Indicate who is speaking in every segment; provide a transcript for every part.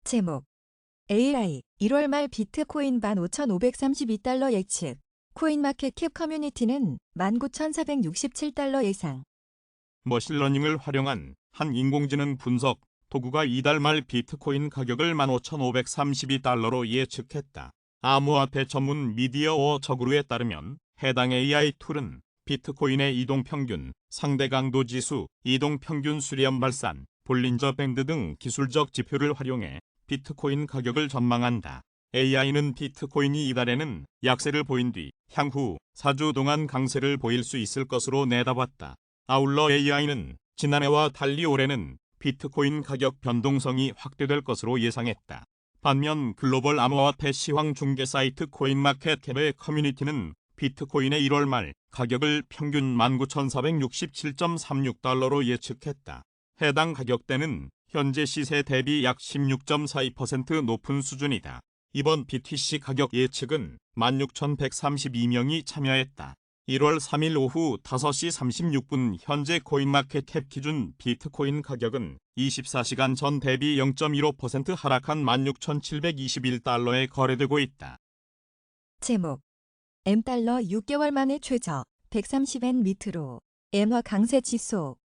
Speaker 1: 제목 AI 1월 말 비트코인 15,532달러 예측 코인마켓캡 커뮤니티는 19,467달러 예상.
Speaker 2: 머신러닝을 활용한 한 인공지능 분석 도구가 이달 말 비트코인 가격을 15,532달러로 예측했다. 암호화폐 전문 미디어 저그루에 따르면 해당 AI 툴은 비트코인의 이동평균, 상대강도 지수, 이동평균 수렴 발산, 볼린저 밴드 등 기술적 지표를 활용해 비트코인 가격을 전망한다. AI는 비트코인이 이달에는 약세를 보인 뒤 향후 4주 동안 강세를 보일 수 있을 것으로 내다봤다. 아울러 AI는 지난해와 달리 올해는 비트코인 가격 변동성이 확대될 것으로 예상했다. 반면 글로벌 암호화폐 시황 중개 사이트 코인마켓캡의 커뮤니티는 비트코인의 1월 말 가격을 평균 19,467.36달러로 예측했다. 해당 가격대는 현재 시세 대비 약 16.42% 높은 수준이다. 이번 BTC 가격 예측은 16,132명이 참여했다. 1월 3일 오후 5시 36분 현재 코인마켓캡 기준 비트코인 가격은 24시간 전 대비 0.15% 하락한 16,721달러에 거래되고 있다.
Speaker 1: 제목 M달러 6개월 만에 최저 130엔 밑으로 엔화 강세 지속.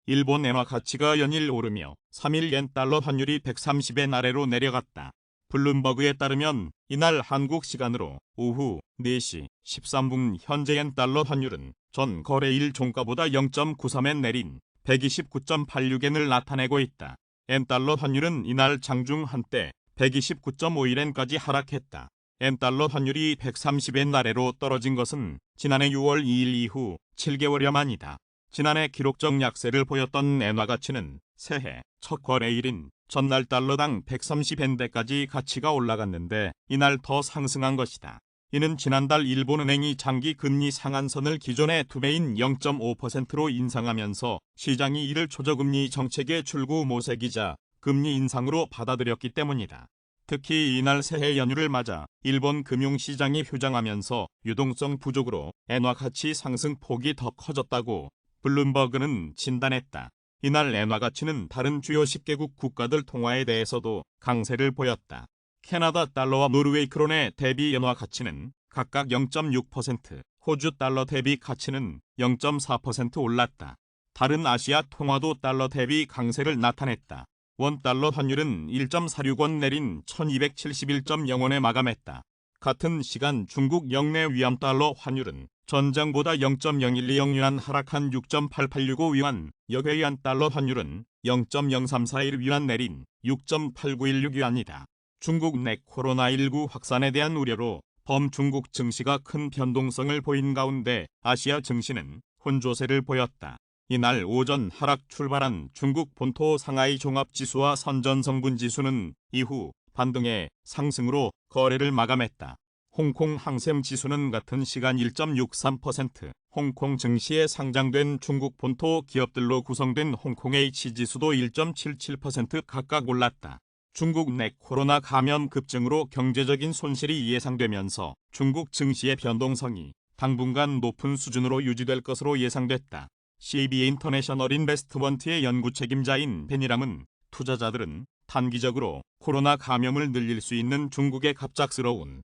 Speaker 2: 일본 엔화 가치가 연일 오르며 3일 엔달러 환율이 130엔 아래로 내려갔다. 블룸버그에 따르면 이날 한국 시간으로 오후 4시 13분 현재 엔달러 환율은 전 거래일 종가보다 0.93엔 내린 129.86엔을 나타내고 있다. 엔달러 환율은 이날 장중 한때 129.51엔까지 하락했다. 엔달러 환율이 130엔 아래로 떨어진 것은 지난해 6월 2일 이후 7개월여 만이다. 지난해 기록적 약세를 보였던 엔화 가치는 새해 첫 거래일인 전날 달러당 130엔대까지 가치가 올라갔는데 이날 더 상승한 것이다. 이는 지난달 일본은행이 장기 금리 상한선을 기존의 2배인 0.5%로 인상하면서 시장이 이를 초저금리 정책의 출구 모색이자 금리 인상으로 받아들였기 때문이다. 특히 이날 새해 연휴를 맞아 일본 금융시장이 휴장하면서 유동성 부족으로 엔화 가치 상승 폭이 더 커졌다고 블룸버그는 진단했다. 이날 엔화 가치는 다른 주요 10개국 국가들 통화에 대해서도 강세를 보였다. 캐나다 달러와 노르웨이 크론의 대비 엔화 가치는 각각 0.6%, 호주 달러 대비 가치는 0.4% 올랐다. 다른 아시아 통화도 달러 대비 강세를 나타냈다. 원달러 환율은 1.46원 내린 1271.0원에 마감했다. 같은 시간 중국 영내 위안달러 환율은 전장보다 0.0120위안 하락한 6.8865위안, 여괴위안 달러 환율은 0.0341위안 내린 6.8916위안이다. 중국 내 코로나19 확산에 대한 우려로 범중국 증시가 큰 변동성을 보인 가운데 아시아 증시는 혼조세를 보였다. 이날 오전 하락 출발한 중국 본토 상하이 종합지수와 선전성분지수는 이후 반등의 상승으로 거래를 마감했다. 홍콩 항샘지수는 같은 시간 1.63%, 홍콩 증시에 상장된 중국 본토 기업들로 구성된 홍콩 H지수도 1.77% 각각 올랐다. 중국 내 코로나 감염 급증으로 경제적인 손실이 예상되면서 중국 증시의 변동성이 당분간 높은 수준으로 유지될 것으로 예상됐다. CB 인터내셔널 인베스트먼트의 연구 책임자인 베니람은 투자자들은 단기적으로 코로나 감염을 늘릴 수 있는 중국의 갑작스러운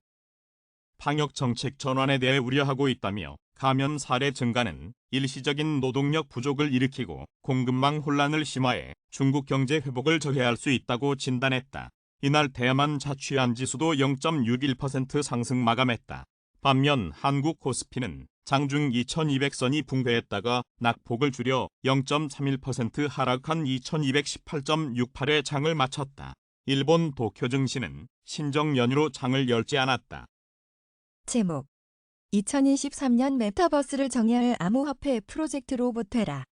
Speaker 2: 방역 정책 전환에 대해 우려하고 있다며 감염 사례 증가는 일시적인 노동력 부족을 일으키고 공급망 혼란을 심화해 중국 경제 회복을 저해할 수 있다고 진단했다. 이날 대만 자취안지수도 0.61% 상승 마감했다. 반면 한국 코스피는 장중 2200선이 붕괴했다가 낙폭을 줄여 0.31% 하락한 2218.68에 장을 마쳤다. 일본 도쿄 증시는 신정 연휴로 장을 열지 않았다.
Speaker 1: 제목 2023년 메타버스를 정의할 암호화폐 프로젝트 로보테라.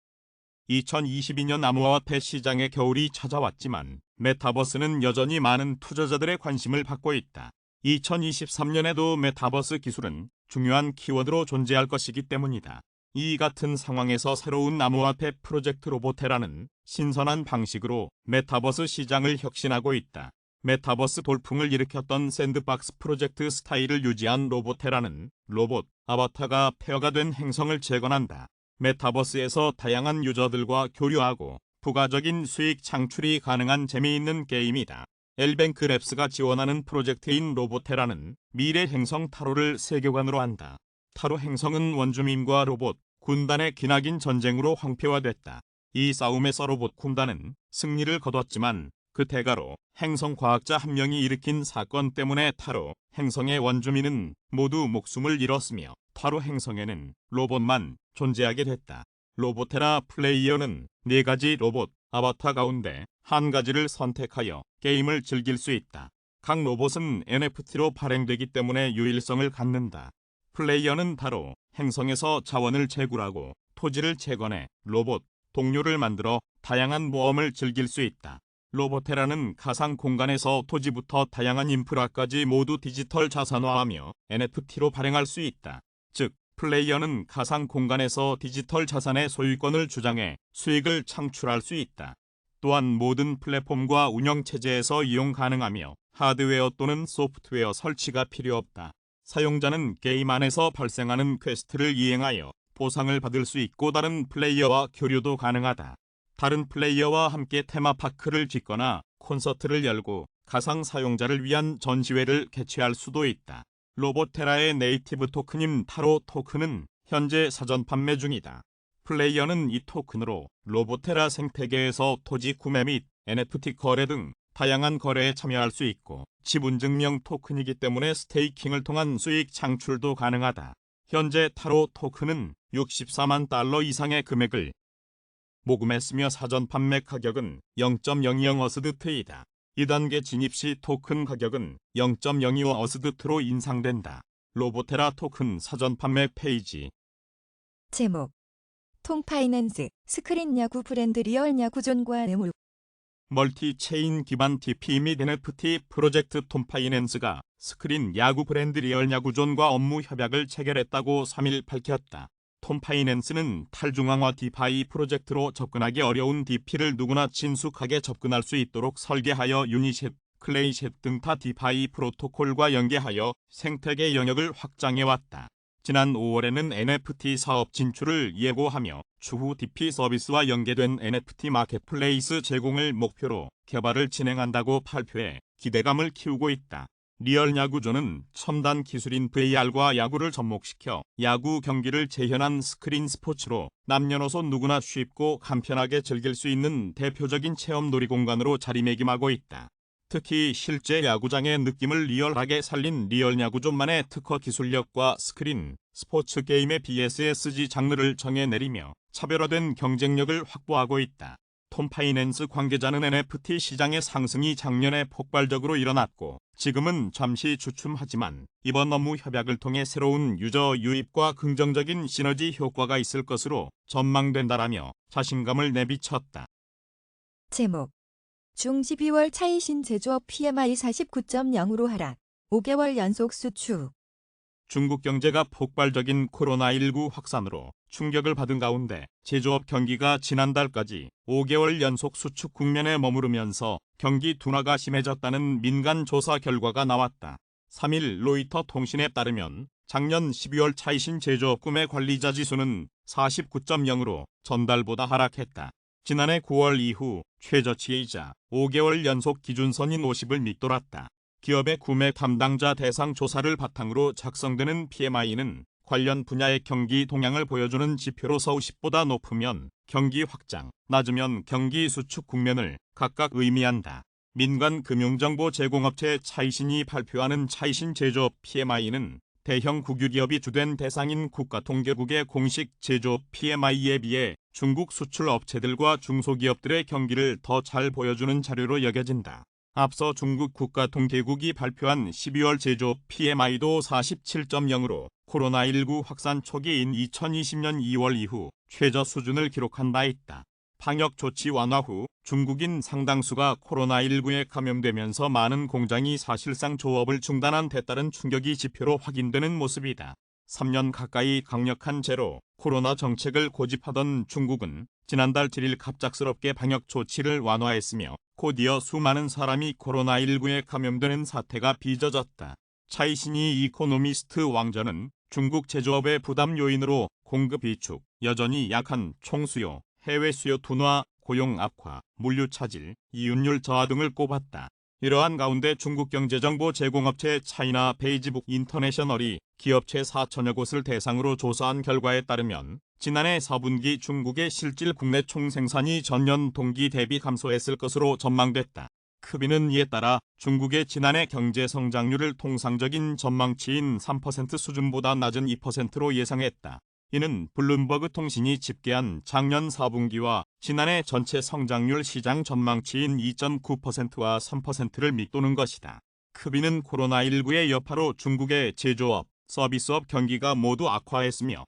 Speaker 2: 2022년 암호화폐 시장의 겨울이 찾아왔지만 메타버스는 여전히 많은 투자자들의 관심을 받고 있다. 2023년에도 메타버스 기술은 중요한 키워드로 존재할 것이기 때문이다. 이 같은 상황에서 새로운 암호화폐 프로젝트 로보테라는 신선한 방식으로 메타버스 시장을 혁신하고 있다. 메타버스 돌풍을 일으켰던 샌드박스 프로젝트 스타일을 유지한 로보테라는 로봇, 아바타가 페어가 된 행성을 재건한다. 메타버스에서 다양한 유저들과 교류하고 부가적인 수익 창출이 가능한 재미있는 게임이다. 엘뱅크 랩스가 지원하는 프로젝트인 로보테라는 미래 행성 타로를 세계관으로 한다. 타로 행성은 원주민과 로봇, 군단의 기나긴 전쟁으로 황폐화됐다. 이 싸움에서 로봇 군단은 승리를 거뒀지만 그 대가로 행성 과학자 한 명이 일으킨 사건 때문에 타로 행성의 원주민은 모두 목숨을 잃었으며 타로 행성에는 로봇만 존재하게 됐다. 로보테라 플레이어는 4가지 로봇 아바타 가운데 한 가지를 선택하여 게임을 즐길 수 있다. 각 로봇은 NFT로 발행되기 때문에 유일성을 갖는다. 플레이어는 바로 행성에서 자원을 채굴하고 토지를 채권해 로봇, 동료를 만들어 다양한 모험을 즐길 수 있다. 로보테라는 가상 공간에서 토지부터 다양한 인프라까지 모두 디지털 자산화하며 NFT로 발행할 수 있다. 즉, 플레이어는 가상 공간에서 디지털 자산의 소유권을 주장해 수익을 창출할 수 있다. 또한 모든 플랫폼과 운영체제에서 이용 가능하며 하드웨어 또는 소프트웨어 설치가 필요 없다. 사용자는 게임 안에서 발생하는 퀘스트를 이행하여 보상을 받을 수 있고 다른 플레이어와 교류도 가능하다. 다른 플레이어와 함께 테마파크를 짓거나 콘서트를 열고 가상 사용자를 위한 전시회를 개최할 수도 있다. 로보테라의 네이티브 토큰인 타로 토큰은 현재 사전 판매 중이다. 플레이어는 이 토큰으로 로보테라 생태계에서 토지 구매 및 NFT 거래 등 다양한 거래에 참여할 수 있고 지분증명 토큰이기 때문에 스테이킹을 통한 수익 창출도 가능하다. 현재 타로 토큰은 64만 달러 이상의 금액을 모금했으며 사전 판매 가격은 0.020 어스드트이다. 2단계 진입 시 토큰 가격은 0.025 어스드트로 인상된다. 로보테라 토큰 사전 판매 페이지.
Speaker 1: 제목 통파이낸스 스크린 야구 브랜드 리얼 야구존과 뇌물.
Speaker 2: 멀티체인 기반 DP 및 NFT 프로젝트 톰파이낸스가 스크린 야구 브랜드 리얼 야구존과 업무 협약을 체결했다고 3일 밝혔다. 톰파이낸스는 탈중앙화 디파이 프로젝트로 접근하기 어려운 DP를 누구나 친숙하게 접근할 수 있도록 설계하여 유니셋, 클레이셋 등 타 디파이 프로토콜과 연계하여 생태계 영역을 확장해왔다. 지난 5월에는 NFT 사업 진출을 예고하며 추후 DP 서비스와 연계된 NFT 마켓플레이스 제공을 목표로 개발을 진행한다고 발표해 기대감을 키우고 있다. 리얼 야구존은 첨단 기술인 VR과 야구를 접목시켜 야구 경기를 재현한 스크린 스포츠로 남녀노소 누구나 쉽고 간편하게 즐길 수 있는 대표적인 체험 놀이공간으로 자리매김하고 있다. 특히 실제 야구장의 느낌을 리얼하게 살린 리얼 야구존만의 특허 기술력과 스크린 스포츠 게임의 BSSG 장르를 정해내리며 차별화된 경쟁력을 확보하고 있다. 톰파이낸스 관계자는 NFT 시장의 상승이 작년에 폭발적으로 일어났고 지금은 잠시 주춤하지만 이번 업무 협약을 통해 새로운 유저 유입과 긍정적인 시너지 효과가 있을 것으로 전망된다라며 자신감을 내비쳤다.
Speaker 1: 제목 중 12월 차이신 제조업 PMI 49.0으로 하락. 5개월 연속 수축.
Speaker 2: 중국 경제가 폭발적인 코로나19 확산으로 충격을 받은 가운데 제조업 경기가 지난달까지 5개월 연속 수축 국면에 머무르면서 경기 둔화가 심해졌다는 민간 조사 결과가 나왔다. 3일 로이터 통신에 따르면 작년 12월 차이신 제조업 구매 관리자 지수는 49.0으로 전달보다 하락했다. 지난해 9월 이후 최저치이자 5개월 연속 기준선인 50을 밑돌았다. 기업의 구매 담당자 대상 조사를 바탕으로 작성되는 PMI는 관련 분야의 경기 동향을 보여주는 지표로서 50보다 높으면 경기 확장, 낮으면 경기 수축 국면을 각각 의미한다. 민간 금융정보 제공업체 차이신이 발표하는 차이신 제조업 PMI는 대형 국유기업이 주된 대상인 국가통계국의 공식 제조업 PMI에 비해 중국 수출 업체들과 중소기업들의 경기를 더 잘 보여주는 자료로 여겨진다. 앞서 중국 국가통계국이 발표한 12월 제조업 PMI도 47.0으로 코로나19 확산 초기인 2020년 2월 이후 최저 수준을 기록한 바 있다. 방역 조치 완화 후 중국인 상당수가 코로나19에 감염되면서 많은 공장이 사실상 조업을 중단한 데 따른 충격이 지표로 확인되는 모습이다. 3년 가까이 강력한 제로 코로나 정책을 고집하던 중국은 지난달 7일 갑작스럽게 방역 조치를 완화했으며 곧이어 수많은 사람이 코로나19에 감염되는 사태가 빚어졌다. 차이신이 이코노미스트 왕전은 중국 제조업의 부담 요인으로 공급 위축, 여전히 약한 총수요, 해외 수요 둔화, 고용 악화, 물류 차질, 이윤율 저하 등을 꼽았다. 이러한 가운데 중국 경제정보 제공업체 차이나 베이지북 인터내셔널이 기업체 4천여 곳을 대상으로 조사한 결과에 따르면 지난해 4분기 중국의 실질 국내 총생산이 전년 동기 대비 감소했을 것으로 전망됐다. 크비는 이에 따라 중국의 지난해 경제 성장률을 통상적인 전망치인 3% 수준보다 낮은 2%로 예상했다. 이는 블룸버그 통신이 집계한 작년 4분기와 지난해 전체 성장률 시장 전망치인 2.9%와 3%를 밑도는 것이다. 크비는 코로나19의 여파로 중국의 제조업, 서비스업 경기가 모두 악화했으며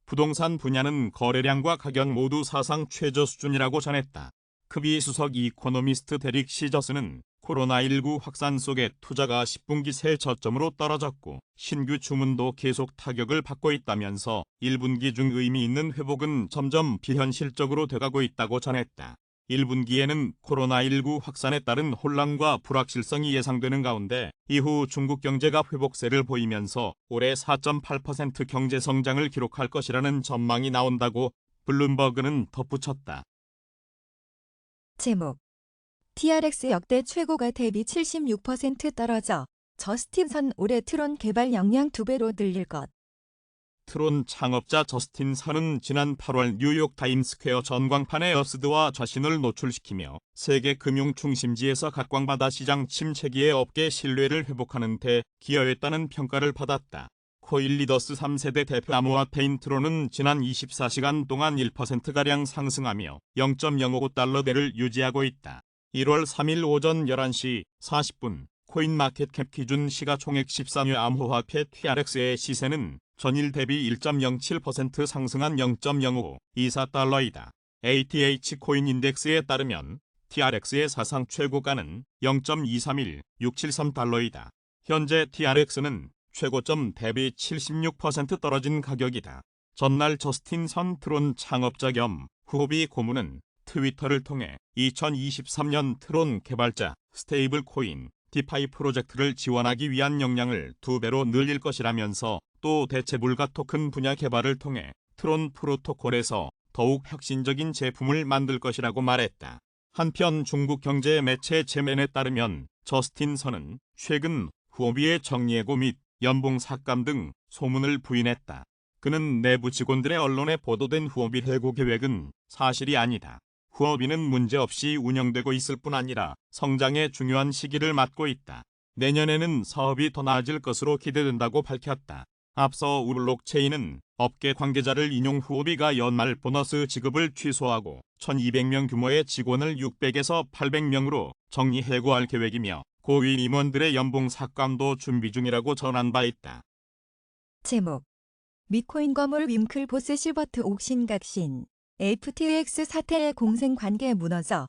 Speaker 2: 부동산 분야는 거래량과 가격 모두 사상 최저 수준이라고 전했다. 크비 수석 이코노미스트 데릭 시저스는 코로나19 확산 속에 투자가 10분기 새 저점으로 떨어졌고 신규 주문도 계속 타격을 받고 있다면서 1분기 중 의미 있는 회복은 점점 비현실적으로 돼가고 있다고 전했다. 1분기에는 코로나19 확산에 따른 혼란과 불확실성이 예상되는 가운데 이후 중국 경제가 회복세를 보이면서 올해 4.8% 경제 성장을 기록할 것이라는 전망이 나온다고 블룸버그는 덧붙였다.
Speaker 1: 제목 TRX 역대 최고가 대비 76% 떨어져 저스틴 선 올해 트론 개발 역량 2배로 늘릴 것.
Speaker 2: 트론 창업자 저스틴 선은 지난 8월 뉴욕 타임스퀘어 전광판에 어스드와 자신을 노출시키며 세계 금융 중심지에서 각광받아 시장 침체기의 업계 신뢰를 회복하는 데 기여했다는 평가를 받았다. 코일리더스 3세대 대표 암호화폐인 트론은 지난 24시간 동안 1%가량 상승하며 0.059달러대를 유지하고 있다. 1월 3일 오전 11시 40분 코인마켓캡 기준 시가총액 13회 암호화폐 TRX의 시세는 전일 대비 1.07% 상승한 0.0524달러이다. ATH 코인 인덱스에 따르면 TRX의 사상 최고가는 0.231673달러이다. 현재 TRX는 최고점 대비 76% 떨어진 가격이다. 전날 저스틴 선 트론 창업자 겸 후보비 고문은 트위터를 통해 2023년 트론 개발자 스테이블 코인 디파이 프로젝트를 지원하기 위한 역량을 2배로 늘릴 것이라면서 또 대체불가 토큰 분야 개발을 통해 트론 프로토콜에서 더욱 혁신적인 제품을 만들 것이라고 말했다. 한편 중국 경제 매체 제멘에 따르면 저스틴 선은 최근 후오비의 정리해고 및 연봉 삭감 등 소문을 부인했다. 그는 내부 직원들의 언론에 보도된 후오비 해고 계획은 사실이 아니다. 후오비는 문제없이 운영되고 있을 뿐 아니라 성장의 중요한 시기를 맞고 있다. 내년에는 사업이 더 나아질 것으로 기대된다고 밝혔다. 앞서 울록체인은 업계 관계자를 인용 후오비가 연말 보너스 지급을 취소하고 1200명 규모의 직원을 600에서 800명으로 정리 해고할 계획이며 고위 임원들의 연봉 삭감도 준비 중이라고 전한 바 있다.
Speaker 1: 제목 미코인 거물 윈클보스 실버트 옥신각신 FTX 사태의 공생관계 무너져.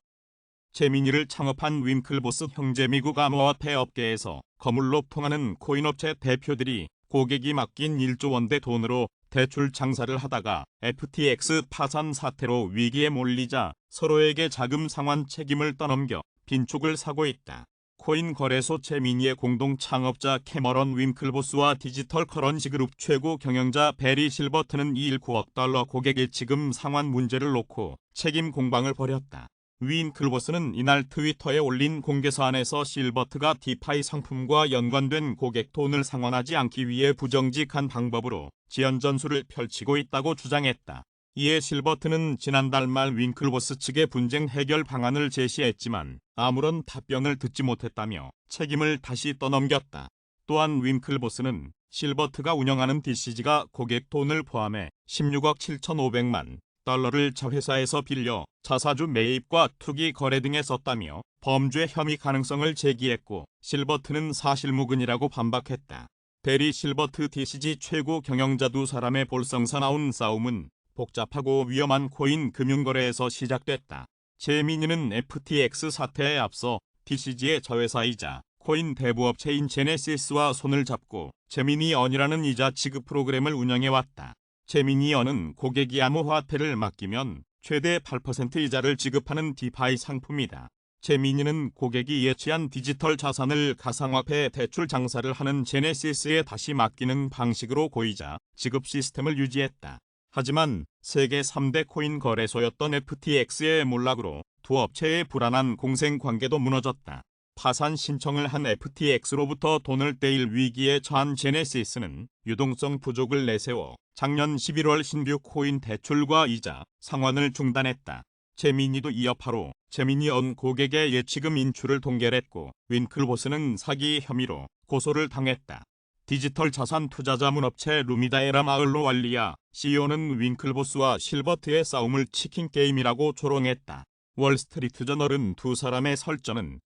Speaker 2: 제미니를 창업한 윈클보스 형제 미국 암호화폐 업계에서 거물로 통하는 코인업체 대표들이 고객이 맡긴 1조 원대 돈으로 대출 장사를 하다가 FTX 파산 사태로 위기에 몰리자 서로에게 자금 상환 책임을 떠넘겨 빈축을 사고 있다. 코인 거래소 제미니의 공동 창업자 캐머런 윈클보스와 디지털 커런시 그룹 최고 경영자 베리 실버트는 2일 9억 달러 고객의 지금 상환 문제를 놓고 책임 공방을 벌였다. 윈클보스는 이날 트위터에 올린 공개사안에서 실버트가 디파이 상품과 연관된 고객 돈을 상환하지 않기 위해 부정직한 방법으로 지연 전술을 펼치고 있다고 주장했다. 이에 실버트는 지난달 말 윈클보스 측에 분쟁 해결 방안을 제시했지만 아무런 답변을 듣지 못했다며 책임을 다시 떠넘겼다. 또한 윈클보스는 실버트가 운영하는 DCG가 고객 돈을 포함해 16억 7,500만 달러를 자회사에서 빌려 자사주 매입과 투기 거래 등에 썼다며 범죄 혐의 가능성을 제기했고 실버트는 사실무근이라고 반박했다. 베리 실버트 DCG 최고 경영자 두 사람의 볼성사 나온 싸움은 복잡하고 위험한 코인 금융거래에서 시작됐다. 제미니는 FTX 사태에 앞서 DCG의 자회사이자 코인 대부업체인 제네시스와 손을 잡고 제미니언이라는 이자 지급 프로그램을 운영해왔다. 제미니언은 고객이 암호화폐를 맡기면 최대 8% 이자를 지급하는 디파이 상품이다. 제미니는 고객이 예치한 디지털 자산을 가상화폐 대출 장사를 하는 제네시스에 다시 맡기는 방식으로 고이자 지급 시스템을 유지했다. 하지만 세계 3대 코인 거래소였던 FTX의 몰락으로 두 업체의 불안한 공생 관계도 무너졌다. 파산 신청을 한 FTX로부터 돈을 떼일 위기에 처한 제네시스는 유동성 부족을 내세워 작년 11월 신규 코인 대출과 이자 상환을 중단했다. 제미니도 이어 8호 제미니 언 고객의 예치금 인출을 동결했고 윙클보스는 사기 혐의로 고소를 당했다. 디지털 자산 투자 자문업체 루미다에라 마을로왈리아 CEO는 윙클보스와 실버트의 싸움을 치킨 게임이라고 조롱했다. 월스트리트 저널은 두 사람의 설전은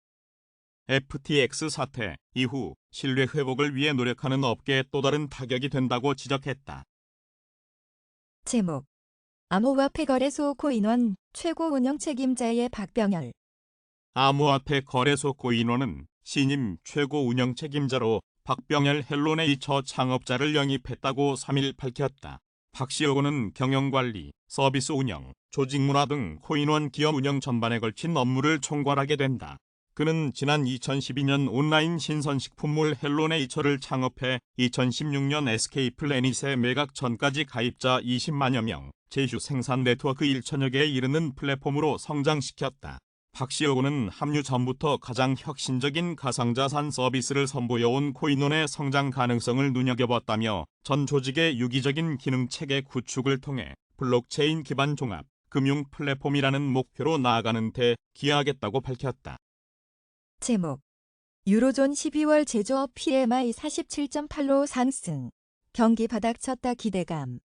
Speaker 2: FTX 사태 이후 신뢰 회복을 위해 노력하는 업계에 또 다른 타격이 된다고 지적했다.
Speaker 1: 제목 암호화폐 거래소 코인원 최고 운영 책임자의 박병열.
Speaker 2: 암호화폐 거래소 코인원은 신임 최고 운영 책임자로 박병열 헬로네이처 창업자를 영입했다고 3일 밝혔다. 박 CEO는 경영관리, 서비스 운영, 조직문화 등 코인원 기업 운영 전반에 걸친 업무를 총괄하게 된다. 그는 지난 2012년 온라인 신선식품몰 헬로네이처를 창업해 2016년 SK플래닛에 매각 전까지 가입자 20만여 명, 제휴 생산 네트워크 1천여 개에 이르는 플랫폼으로 성장시켰다. 박 CEO는 합류 전부터 가장 혁신적인 가상자산 서비스를 선보여온 코인원의 성장 가능성을 눈여겨봤다며 전 조직의 유기적인 기능체계 구축을 통해 블록체인 기반 종합, 금융 플랫폼이라는 목표로 나아가는 데 기여하겠다고 밝혔다.
Speaker 1: 제목 유로존 12월 제조업 PMI 47.8로 상승. 경기 바닥쳤다 기대감.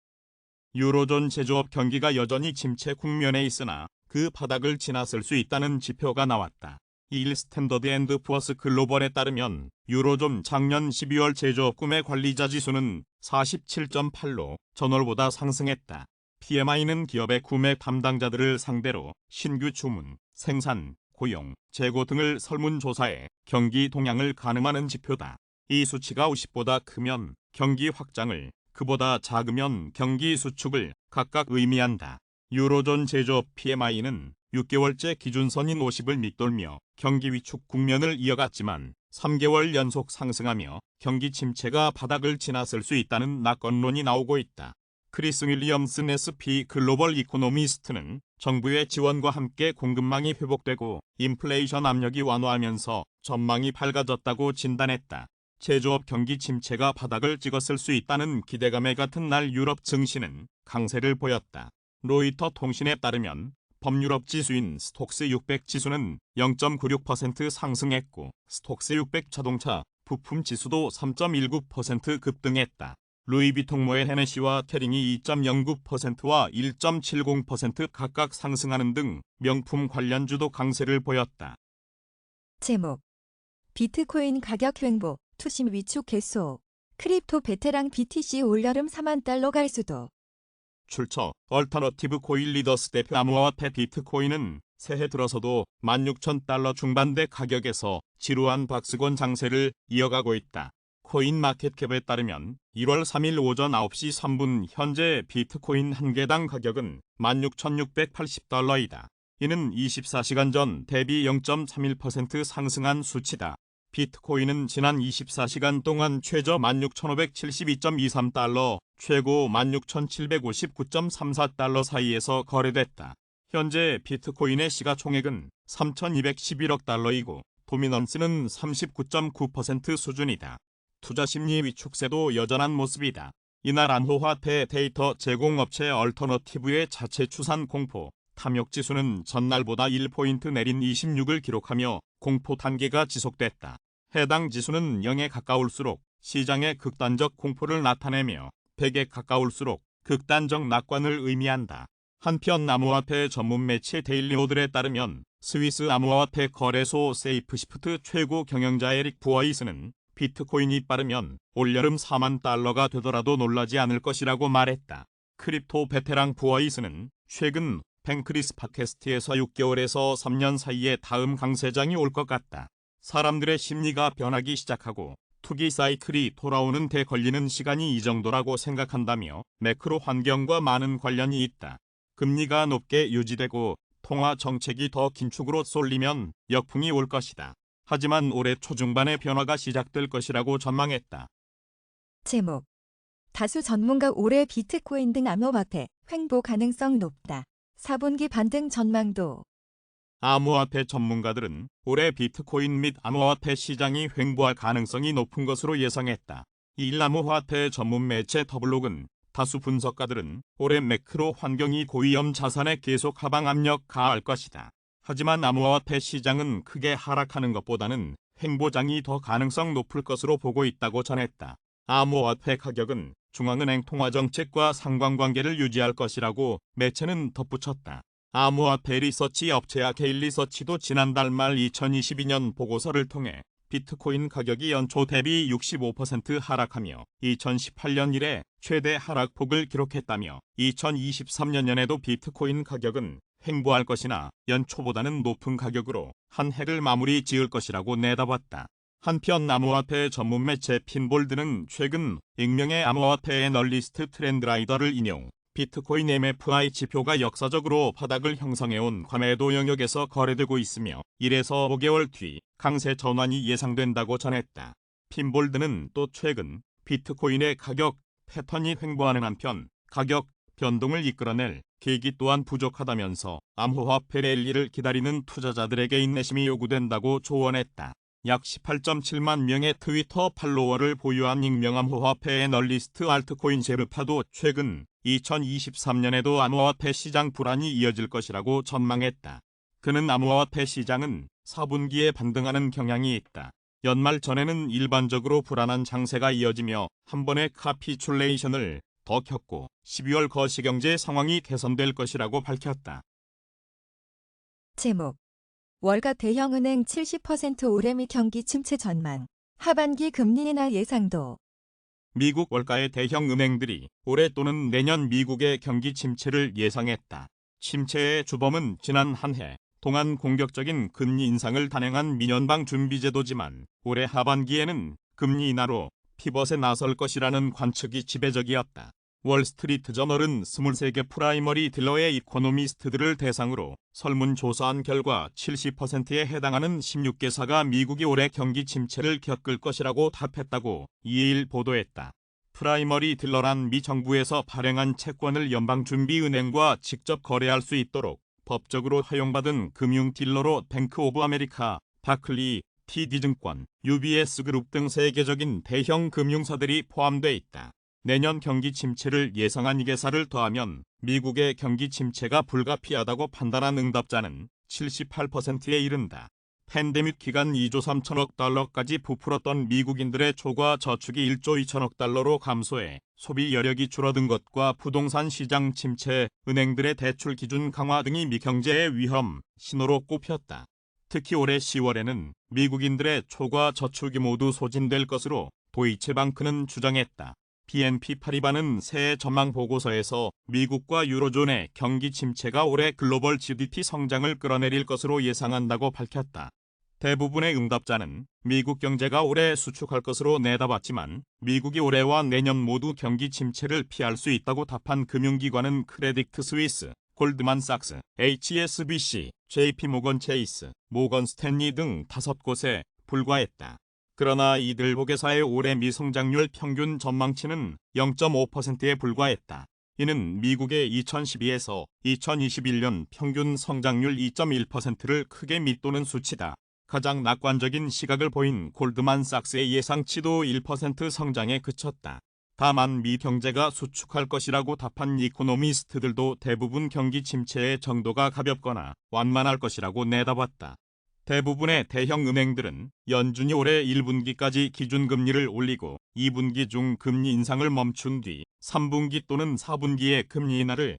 Speaker 2: 유로존 제조업 경기가 여전히 침체 국면에 있으나 그 바닥을 지났을 수 있다는 지표가 나왔다. 이일 스탠더드 앤드 푸어스 글로벌에 따르면 유로존 작년 12월 제조업 구매 관리자 지수는 47.8로 전월보다 상승했다. PMI는 기업의 구매 담당자들을 상대로 신규 주문, 생산, 고용, 재고 등을 설문조사해 경기 동향을 가늠하는 지표다. 이 수치가 50보다 크면 경기 확장을, 그보다 작으면 경기 수축을 각각 의미한다. 유로존 제조업 PMI는 6개월째 기준선인 50을 밑돌며 경기 위축 국면을 이어갔지만 3개월 연속 상승하며 경기 침체가 바닥을 지났을 수 있다는 낙관론이 나오고 있다. 크리스 윌리엄슨 SP 글로벌 이코노미스트는 정부의 지원과 함께 공급망이 회복되고 인플레이션 압력이 완화하면서 전망이 밝아졌다고 진단했다. 제조업 경기 침체가 바닥을 찍었을 수 있다는 기대감에 같은 날 유럽 증시는 강세를 보였다. 로이터 통신에 따르면 범유럽 지수인 스톡스 600 지수는 0.96% 상승했고 스톡스 600 자동차 부품 지수도 3.19% 급등했다. 루이비통 모의 헤네시와 캐링이 2.09%와 1.70% 각각 상승하는 등 명품 관련주도 강세를 보였다.
Speaker 1: 제목 비트코인 가격 횡보, 투심 위축 계속. 크립토 베테랑 BTC 올여름 4만 달러 갈 수도.
Speaker 2: 출처 얼터너티브 코인 리더스 대표 암호화폐 비트코인은 새해 들어서도 16,000달러 중반대 가격에서 지루한 박스권 장세를 이어가고 있다. 코인마켓캡에 따르면 1월 3일 오전 9시 3분 현재 비트코인 한 개당 가격은 16,680달러이다. 이는 24시간 전 대비 0.31% 상승한 수치다. 비트코인은 지난 24시간 동안 최저 16,572.23달러, 최고 16,759.34달러 사이에서 거래됐다. 현재 비트코인의 시가총액은 3,211억 달러이고 도미넌스는 39.9% 수준이다. 투자심리 위축세도 여전한 모습이다. 이날 암호화폐 데이터 제공업체 얼터너티브의 자체 추산 공포, 탐욕지수는 전날보다 1포인트 내린 26을 기록하며 공포 단계가 지속됐다. 해당 지수는 0에 가까울수록 시장의 극단적 공포를 나타내며 100에 가까울수록 극단적 낙관을 의미한다. 한편 암호화폐 전문 매체 데일리오들에 따르면 스위스 암호화폐 거래소 세이프시프트 최고 경영자 에릭 부어이스는 비트코인이 빠르면 올여름 4만 달러가 되더라도 놀라지 않을 것이라고 말했다. 크립토 베테랑 부어이스는 최근 뱅크리스 팟캐스트에서 6개월에서 3년 사이에 다음 강세장이 올 것 같다. 사람들의 심리가 변하기 시작하고 투기 사이클이 돌아오는 데 걸리는 시간이 이 정도라고 생각한다며 매크로 환경과 많은 관련이 있다. 금리가 높게 유지되고 통화 정책이 더 긴축으로 쏠리면 역풍이 올 것이다. 하지만 올해 초중반에 변화가 시작될 것이라고 전망했다.
Speaker 1: 제목 다수 전문가 올해 비트코인 등 암호화폐 횡보 가능성 높다. 4분기 반등 전망도.
Speaker 2: 암호화폐 전문가들은 올해 비트코인 및 암호화폐 시장이 횡보할 가능성이 높은 것으로 예상했다. 이 암호화폐 전문 매체 더블록은 다수 분석가들은 올해 매크로 환경이 고위험 자산에 계속 하방 압력 가할 것이다. 하지만 암호화폐 시장은 크게 하락하는 것보다는 횡보장이 더 가능성 높을 것으로 보고 있다고 전했다. 암호화폐 가격은 중앙은행 통화정책과 상관관계를 유지할 것이라고 매체는 덧붙였다. 암호화폐 리서치 업체야 게일 리서치도 지난달 말 2022년 보고서를 통해 비트코인 가격이 연초 대비 65% 하락하며 2018년 이래 최대 하락폭을 기록했다며 2023년에도 비트코인 가격은 횡보할 것이나 연초보다는 높은 가격으로 한 해를 마무리 지을 것이라고 내다봤다. 한편 암호화폐 전문 매체 핀볼드는 최근 익명의 암호화폐 애널리스트 트렌드라이더를 인용, 비트코인 MFI 지표가 역사적으로 바닥을 형성해온 과매도 영역에서 거래되고 있으며 1에서 5개월 뒤 강세 전환이 예상된다고 전했다. 핀볼드는 또 최근 비트코인의 가격 패턴이 횡보하는 한편 가격 변동을 이끌어낼 계기 또한 부족하다면서 암호화폐 랠리를 기다리는 투자자들에게 인내심이 요구된다고 조언했다. 약 18.7만 명의 트위터 팔로워를 보유한 익명 암호화폐 애널리스트 알트코인 제르파도 최근 2023년에도 암호화폐 시장 불안이 이어질 것이라고 전망했다. 그는 암호화폐 시장은 4분기에 반등하는 경향이 있다. 연말 전에는 일반적으로 불안한 장세가 이어지며 한 번의 카피출레이션을 더 겪고 12월 거시경제 상황이 개선될 것이라고 밝혔다.
Speaker 1: 제목 월가 대형은행 70% 올해 미 경기 침체 전망, 하반기 금리 인하 예상도.
Speaker 2: 미국 월가의 대형 은행들이 올해 또는 내년 미국의 경기 침체를 예상했다. 침체의 주범은 지난 한 해 동안 공격적인 금리 인상을 단행한 민연방 준비제도지만 올해 하반기에는 금리 인하로 피벗에 나설 것이라는 관측이 지배적이었다. 월스트리트 저널은 23개 프라이머리 딜러의 이코노미스트들을 대상으로 설문조사한 결과 70%에 해당하는 16개사가 미국이 올해 경기 침체를 겪을 것이라고 답했다고 2일 보도했다. 프라이머리 딜러란 미 정부에서 발행한 채권을 연방준비은행과 직접 거래할 수 있도록 법적으로 허용받은 금융 딜러로 뱅크 오브 아메리카, 바클리, TD증권, UBS 그룹 등 세계적인 대형 금융사들이 포함돼 있다. 내년 경기 침체를 예상한 이 개사를 더하면 미국의 경기 침체가 불가피하다고 판단한 응답자는 78%에 이른다. 팬데믹 기간 2조 3천억 달러까지 부풀었던 미국인들의 초과 저축이 1조 2천억 달러로 감소해 소비 여력이 줄어든 것과 부동산 시장 침체, 은행들의 대출 기준 강화 등이 미경제의 위험 신호로 꼽혔다. 특히 올해 10월에는 미국인들의 초과 저축이 모두 소진될 것으로 도이체방크는 주장했다. BNP 파리바는 새해 전망 보고서에서 미국과 유로존의 경기 침체가 올해 글로벌 GDP 성장을 끌어내릴 것으로 예상한다고 밝혔다. 대부분의 응답자는 미국 경제가 올해 수축할 것으로 내다봤지만 미국이 올해와 내년 모두 경기 침체를 피할 수 있다고 답한 금융기관은 크레디트 스위스, 골드만삭스, HSBC, JP모건 체이스, 모건 스탠리 등 5곳에 불과했다. 그러나 이들 보고서의 올해 미성장률 평균 전망치는 0.5%에 불과했다. 이는 미국의 2012에서 2021년 평균 성장률 2.1%를 크게 밑도는 수치다. 가장 낙관적인 시각을 보인 골드만삭스의 예상치도 1% 성장에 그쳤다. 다만 미 경제가 수축할 것이라고 답한 이코노미스트들도 대부분 경기 침체의 정도가 가볍거나 완만할 것이라고 내다봤다. 대부분의 대형 은행들은 연준이 올해 1분기까지 기준금리를 올리고 2분기 중 금리 인상을 멈춘 뒤 3분기 또는 4분기에 금리 인하를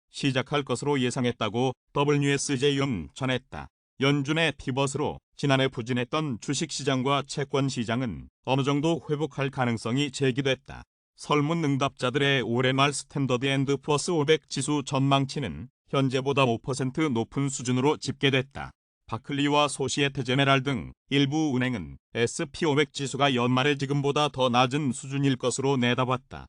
Speaker 2: 시작할 것으로 예상했다고 WSJ는 전했다. 연준의 피벗으로 지난해 부진했던 주식시장과 채권시장은 어느 정도 회복할 가능성이 제기됐다. 설문 응답자들의 올해 말 스탠더드 앤드 푸어스 500 지수 전망치는 현재보다 5% 높은 수준으로 집계됐다. 바클리와 소시에테 제네랄 등 일부 은행은 S&P 500 지수가 연말에 지금보다 더 낮은 수준일 것으로 내다봤다.